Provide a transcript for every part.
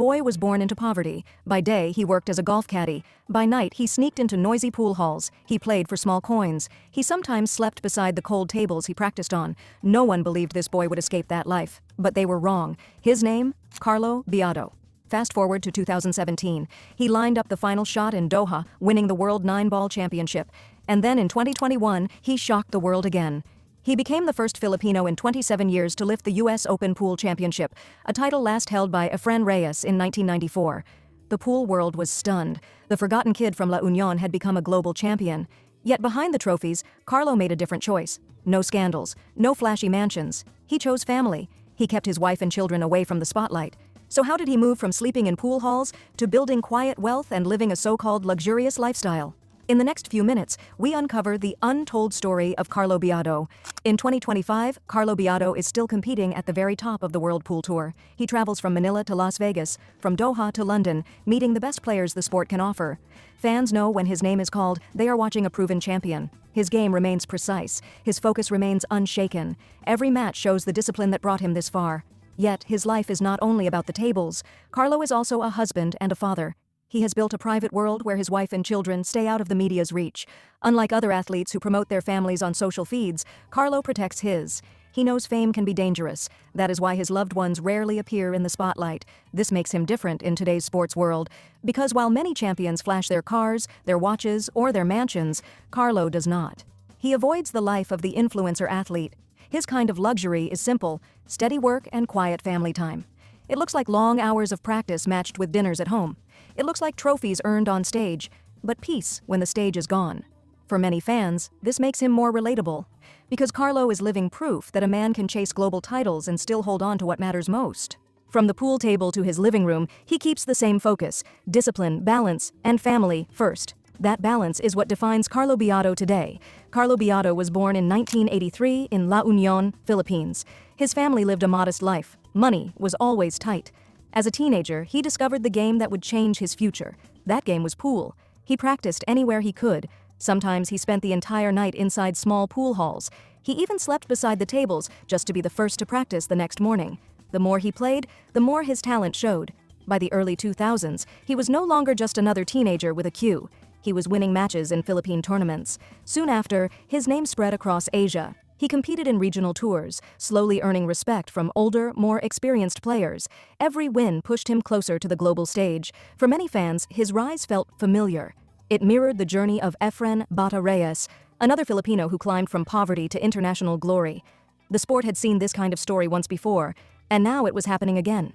boy was born into poverty. By day, he worked as a golf caddy. By night, he sneaked into noisy pool halls. He played for small coins. He sometimes slept beside the cold tables he practiced on. No one believed this boy would escape that life. But they were wrong. His name? Carlo Biado. Fast forward to 2017. He lined up the final shot in Doha, winning the World 9-Ball Championship. And then in 2021, he shocked the world again. He became the first Filipino in 27 years to lift the U.S. Open Pool Championship, a title last held by Efren Reyes in 1994. The pool world was stunned. The forgotten kid from La Union had become a global champion. Yet behind the trophies, Carlo made a different choice. No scandals, no flashy mansions. He chose family. He kept his wife and children away from the spotlight. So how did he move from sleeping in pool halls to building quiet wealth and living a so-called luxurious lifestyle? In the next few minutes, we uncover the untold story of Carlo Biado. In 2025, Carlo Biado is still competing at the very top of the World Pool Tour. He travels from Manila to Las Vegas, from Doha to London, meeting the best players the sport can offer. Fans know when his name is called, they are watching a proven champion. His game remains precise. His focus remains unshaken. Every match shows the discipline that brought him this far. Yet, his life is not only about the tables. Carlo is also a husband and a father. He has built a private world where his wife and children stay out of the media's reach. Unlike other athletes who promote their families on social feeds, Carlo protects his. He knows fame can be dangerous. That is why his loved ones rarely appear in the spotlight. This makes him different in today's sports world. Because while many champions flash their cars, their watches, or their mansions, Carlo does not. He avoids the life of the influencer athlete. His kind of luxury is simple, steady work and quiet family time. It looks like long hours of practice matched with dinners at home. It looks like trophies earned on stage, but peace when the stage is gone. For many fans, this makes him more relatable, because Carlo is living proof that a man can chase global titles and still hold on to what matters most. From the pool table to his living room, he keeps the same focus: discipline, balance, and family first. That balance is what defines Carlo Biado today. Carlo Biado was born in 1983 in La Union, Philippines. His family lived a modest life. Money was always tight. As a teenager, he discovered the game that would change his future. That game was pool. He practiced anywhere he could. Sometimes he spent the entire night inside small pool halls. He even slept beside the tables just to be the first to practice the next morning. The more he played, the more his talent showed. By the early 2000s, he was no longer just another teenager with a cue. He was winning matches in Philippine tournaments. Soon after, his name spread across Asia. He competed in regional tours, slowly earning respect from older, more experienced players. Every win pushed him closer to the global stage. For many fans, his rise felt familiar. It mirrored the journey of Efren Bata Reyes, another Filipino who climbed from poverty to international glory. The sport had seen this kind of story once before, and now it was happening again.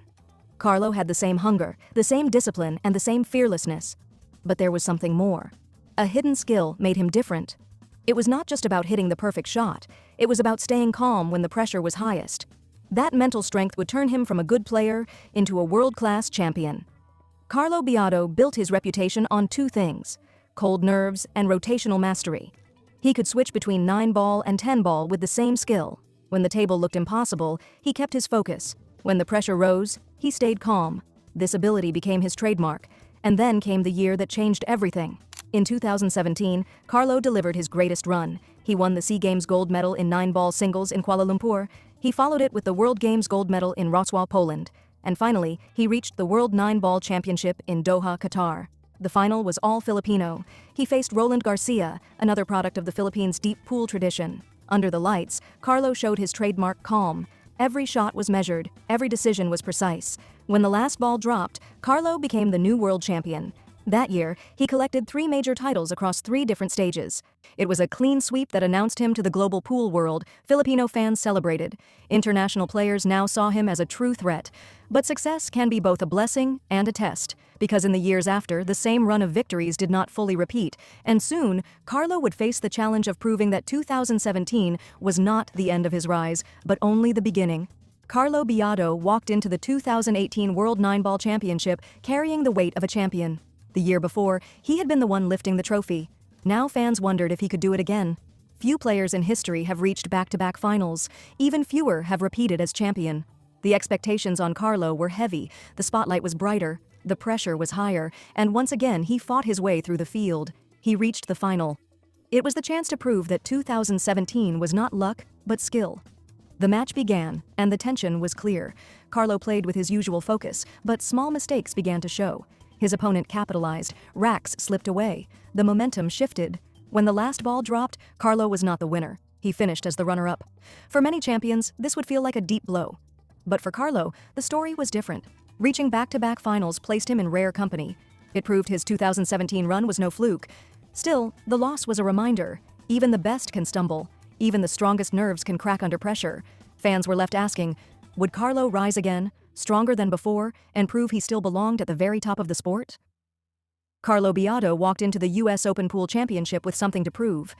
Carlo had the same hunger, the same discipline, and the same fearlessness. But there was something more. A hidden skill made him different. It was not just about hitting the perfect shot. It was about staying calm when the pressure was highest. That mental strength would turn him from a good player into a world-class champion. Carlo Biado built his reputation on two things: cold nerves and rotational mastery. He could switch between 9-ball and 10-ball with the same skill. When the table looked impossible, he kept his focus. When the pressure rose, he stayed calm. This ability became his trademark. And then came the year that changed everything. In 2017, Carlo delivered his greatest run. He won the SEA Games gold medal in 9-ball singles in Kuala Lumpur. He followed it with the World Games gold medal in Wrocław, Poland. And finally, he reached the World 9-Ball Championship in Doha, Qatar. The final was all Filipino. He faced Roland Garcia, another product of the Philippines' deep pool tradition. Under the lights, Carlo showed his trademark calm. Every shot was measured, every decision was precise. When the last ball dropped, Carlo became the new world champion. That year, he collected 3 major titles across 3 different stages. It was a clean sweep that announced him to the global pool world. Filipino fans celebrated. International players now saw him as a true threat. But success can be both a blessing and a test, because in the years after, the same run of victories did not fully repeat, and soon, Carlo would face the challenge of proving that 2017 was not the end of his rise, but only the beginning. Carlo Biado walked into the 2018 World 9-Ball Championship carrying the weight of a champion. The year before, he had been the one lifting the trophy. Now fans wondered if he could do it again. Few players in history have reached back-to-back finals. Even fewer have repeated as champion. The expectations on Carlo were heavy, the spotlight was brighter, the pressure was higher, and once again he fought his way through the field. He reached the final. It was the chance to prove that 2017 was not luck, but skill. The match began, and the tension was clear. Carlo played with his usual focus, but small mistakes began to show. His opponent capitalized, racks slipped away, the momentum shifted. When the last ball dropped, Carlo was not the winner. He finished as the runner-up. For many champions, this would feel like a deep blow. But for Carlo, the story was different. Reaching back-to-back finals placed him in rare company. It proved his 2017 run was no fluke. Still, the loss was a reminder. Even the best can stumble. Even the strongest nerves can crack under pressure. Fans were left asking, would Carlo rise again, stronger than before, and prove he still belonged at the very top of the sport? Carlo Biado walked into the US Open Pool Championship with something to prove.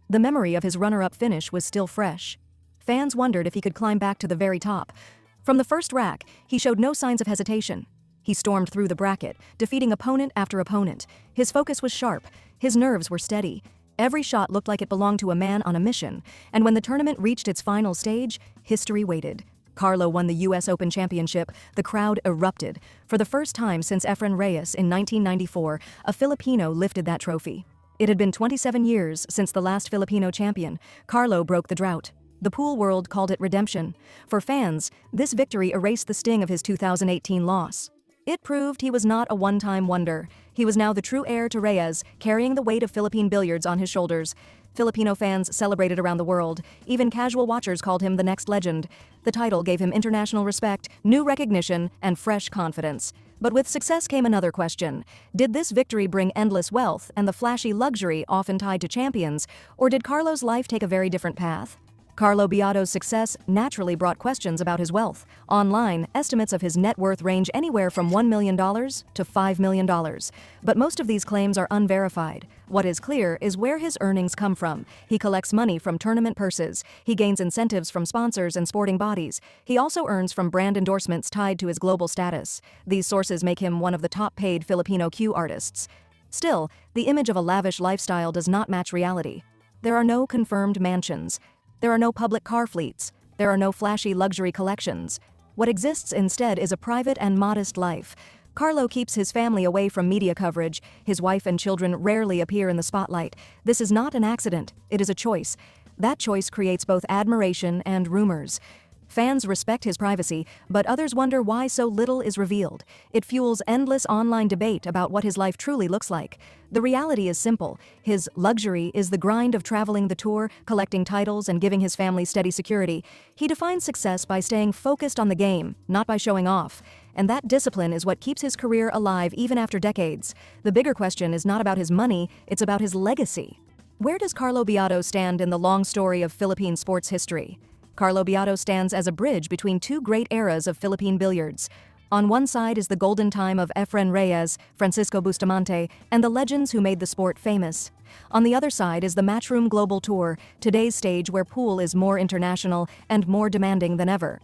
The memory of his runner-up finish was still fresh. Fans wondered if he could climb back to the very top. From the first rack, he showed no signs of hesitation. He stormed through the bracket, defeating opponent after opponent. His focus was sharp. His nerves were steady. Every shot looked like it belonged to a man on a mission. And when the tournament reached its final stage, history waited. Carlo won the US Open Championship. The crowd erupted. For the first time since Efren Reyes in 1994, a Filipino lifted that trophy. It had been 27 years since the last Filipino champion. Carlo broke the drought. The pool world called it redemption. For fans, this victory erased the sting of his 2018 loss. It proved he was not a one-time wonder. He was now the true heir to Reyes, carrying the weight of Philippine billiards on his shoulders. Filipino fans celebrated around the world. Even casual watchers called him the next legend. The title gave him international respect, new recognition, and fresh confidence. But with success came another question. Did this victory bring endless wealth and the flashy luxury often tied to champions, or did Carlo's life take a very different path? Carlo Biado's success naturally brought questions about his wealth. Online, estimates of his net worth range anywhere from $1 million to $5 million. But most of these claims are unverified. What is clear is where his earnings come from. He collects money from tournament purses. He gains incentives from sponsors and sporting bodies. He also earns from brand endorsements tied to his global status. These sources make him one of the top-paid Filipino cue artists. Still, the image of a lavish lifestyle does not match reality. There are no confirmed mansions. There are no public car fleets. There are no flashy luxury collections. What exists instead is a private and modest life. Carlo keeps his family away from media coverage. His wife and children rarely appear in the spotlight. This is not an accident. It is a choice. That choice creates both admiration and rumors. Fans respect his privacy, but others wonder why so little is revealed. It fuels endless online debate about what his life truly looks like. The reality is simple. His luxury is the grind of traveling the tour, collecting titles, and giving his family steady security. He defines success by staying focused on the game, not by showing off. And that discipline is what keeps his career alive even after decades. The bigger question is not about his money, it's about his legacy. Where does Carlo Biado stand in the long story of Philippine sports history? Carlo Biado stands as a bridge between two great eras of Philippine billiards. On one side is the golden time of Efren Reyes, Francisco Bustamante, and the legends who made the sport famous. On the other side is the Matchroom Global Tour, today's stage where pool is more international and more demanding than ever.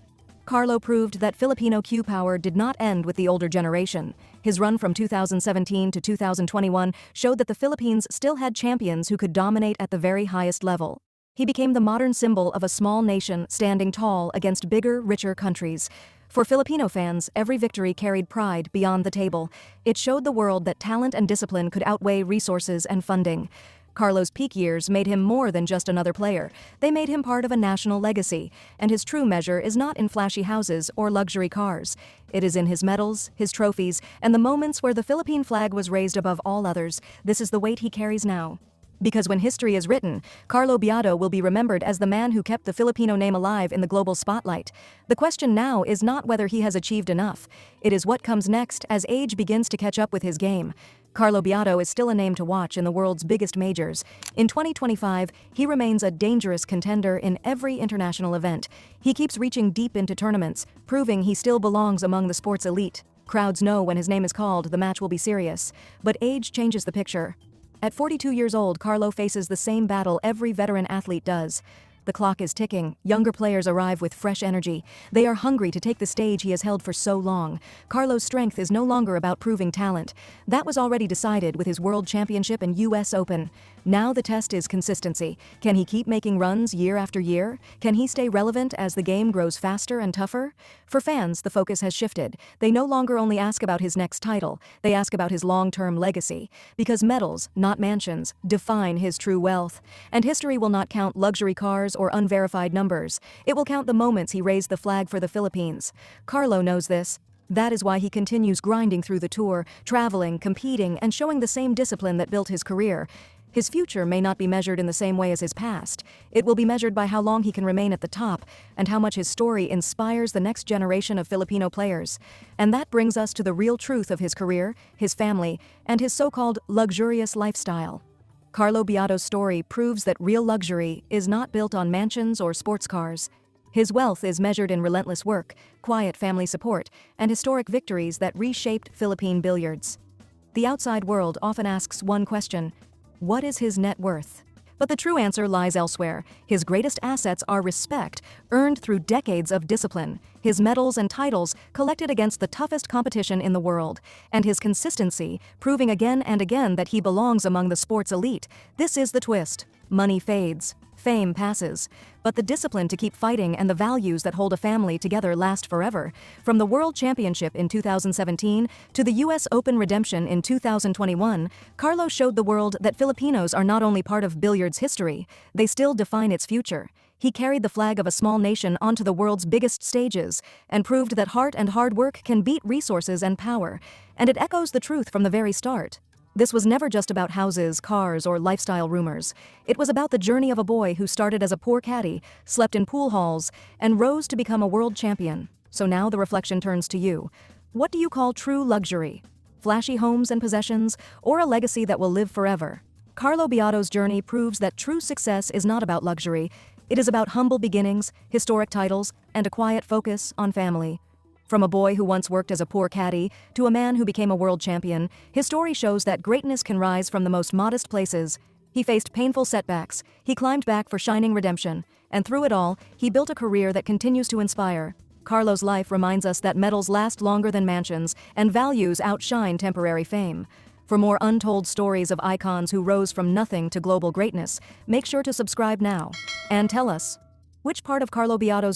Carlo proved that Filipino cue power did not end with the older generation. His run from 2017 to 2021 showed that the Philippines still had champions who could dominate at the very highest level. He became the modern symbol of a small nation standing tall against bigger, richer countries. For Filipino fans, every victory carried pride beyond the table. It showed the world that talent and discipline could outweigh resources and funding. Carlo's peak years made him more than just another player. They made him part of a national legacy, and his true measure is not in flashy houses or luxury cars. It is in his medals, his trophies, and the moments where the Philippine flag was raised above all others. This is the weight he carries now. Because when history is written, Carlo Biado will be remembered as the man who kept the Filipino name alive in the global spotlight. The question now is not whether he has achieved enough. It is what comes next as age begins to catch up with his game. Carlo Biado is still a name to watch in the world's biggest majors. In 2025, he remains a dangerous contender in every international event. He keeps reaching deep into tournaments, proving he still belongs among the sport's elite. Crowds know when his name is called, the match will be serious. But age changes the picture. At 42 years old, Carlo faces the same battle every veteran athlete does. The clock is ticking. Younger players arrive with fresh energy. They are hungry to take the stage he has held for so long. Carlo's strength is no longer about proving talent. That was already decided with his World Championship and US Open. Now the test is consistency. Can he keep making runs year after year? Can he stay relevant as the game grows faster and tougher? For fans, the focus has shifted. They no longer only ask about his next title, they ask about his long-term legacy. Because medals, not mansions, define his true wealth. And history will not count luxury cars or unverified numbers. It will count the moments he raised the flag for the Philippines. Carlo knows this. That is why he continues grinding through the tour, traveling, competing, and showing the same discipline that built his career. His future may not be measured in the same way as his past. It will be measured by how long he can remain at the top and how much his story inspires the next generation of Filipino players. And that brings us to the real truth of his career, his family, and his so-called luxurious lifestyle. Carlo Beato's story proves that real luxury is not built on mansions or sports cars. His wealth is measured in relentless work, quiet family support, and historic victories that reshaped Philippine billiards. The outside world often asks one question: what is his net worth? But the true answer lies elsewhere. His greatest assets are respect, earned through decades of discipline, his medals and titles collected against the toughest competition in the world, and his consistency, proving again and again that he belongs among the sport's elite. This is the twist. Money fades. Fame passes, but the discipline to keep fighting and the values that hold a family together last forever. From the World Championship in 2017 to the US Open redemption in 2021, Carlo showed the world that Filipinos are not only part of billiards history, they still define its future. He carried the flag of a small nation onto the world's biggest stages and proved that heart and hard work can beat resources and power. And it echoes the truth from the very start. This was never just about houses, cars, or lifestyle rumors. It was about the journey of a boy who started as a poor caddy, slept in pool halls, and rose to become a world champion. So now the reflection turns to you. What do you call true luxury? Flashy homes and possessions, or a legacy that will live forever? Carlo Beato's journey proves that true success is not about luxury. It is about humble beginnings, historic titles, and a quiet focus on family. From a boy who once worked as a poor caddy to a man who became a world champion, his story shows that greatness can rise from the most modest places. He faced painful setbacks, he climbed back for shining redemption, and through it all, he built a career that continues to inspire. Carlo's life reminds us that medals last longer than mansions, and values outshine temporary fame. For more untold stories of icons who rose from nothing to global greatness, make sure to subscribe now. And tell us, which part of Carlo Beato's